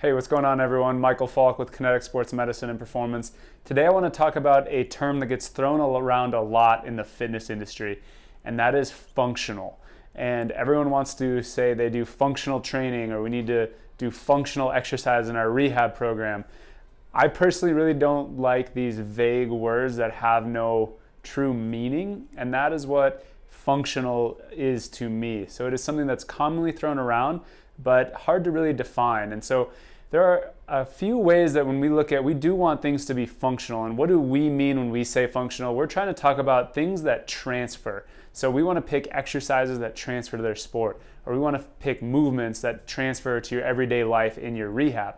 Hey, what's going on everyone? Michael Falk with Kinetic Sports Medicine and Performance. Today I want to talk about a term that gets thrown around a lot in the fitness industry, and that is functional. And everyone wants to say they do functional training or we need to do functional exercise in our rehab program. I personally really don't like these vague words that have no true meaning, and that is what functional is to me. So it is something that's commonly thrown around but hard to really define. And so there are a few ways that when we look at, we do want things to be functional. And what do we mean when we say functional? We're trying to talk about things that transfer. So we want to pick exercises that transfer to their sport, or we want to pick movements that transfer to your everyday life in your rehab.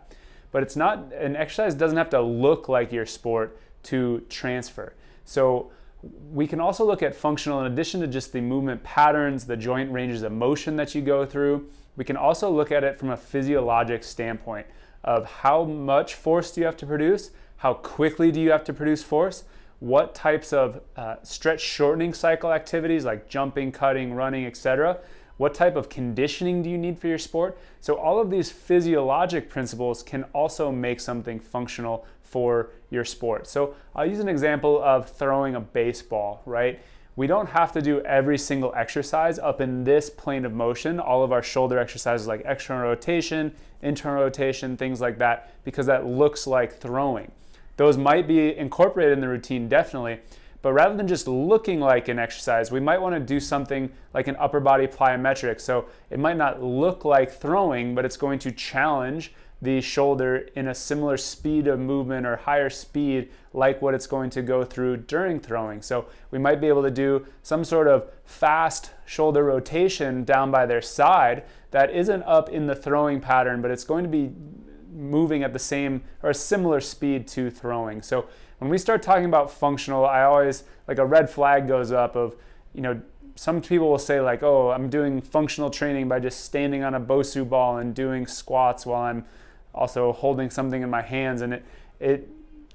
But it's not, an exercise doesn't have to look like your sport to transfer. So we can also look at functional in addition to just the movement patterns, the joint ranges of motion that you go through. We can also look at it from a physiologic standpoint of how much force do you have to produce, how quickly do you have to produce force, what types of stretch shortening cycle activities like jumping, cutting, running, etc. What type of conditioning do you need for your sport? So all of these physiologic principles can also make something functional for your sport. So I'll use an example of throwing a baseball, right? We don't have to do every single exercise up in this plane of motion, all of our shoulder exercises like external rotation, internal rotation, things like that, because that looks like throwing. Those might be incorporated in the routine, definitely, but rather than just looking like an exercise, we might want to do something like an upper body plyometric. So it might not look like throwing, but it's going to challenge the shoulder in a similar speed of movement or higher speed like what it's going to go through during throwing. So we might be able to do some sort of fast shoulder rotation down by their side that isn't up in the throwing pattern, but it's going to be moving at the same or a similar speed to throwing. So when we start talking about functional, I always, like, a red flag goes up of, some people will say like, oh, I'm doing functional training by just standing on a Bosu ball and doing squats while I'm also holding something in my hands, and it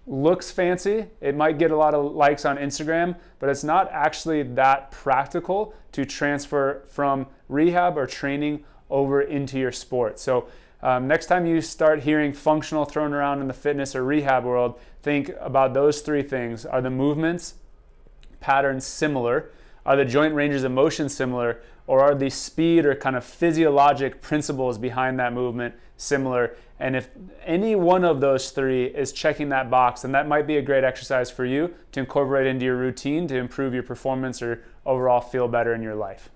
looks fancy. It might get a lot of likes on Instagram, but it's not actually that practical to transfer from rehab or training over into your sport. So next time you start hearing functional thrown around in the fitness or rehab world, think about those three things. Are the movements patterns similar? Are the joint ranges of motion similar? Or are the speed or kind of physiologic principles behind that movement similar? And if any one of those three is checking that box, then that might be a great exercise for you to incorporate into your routine to improve your performance or overall feel better in your life.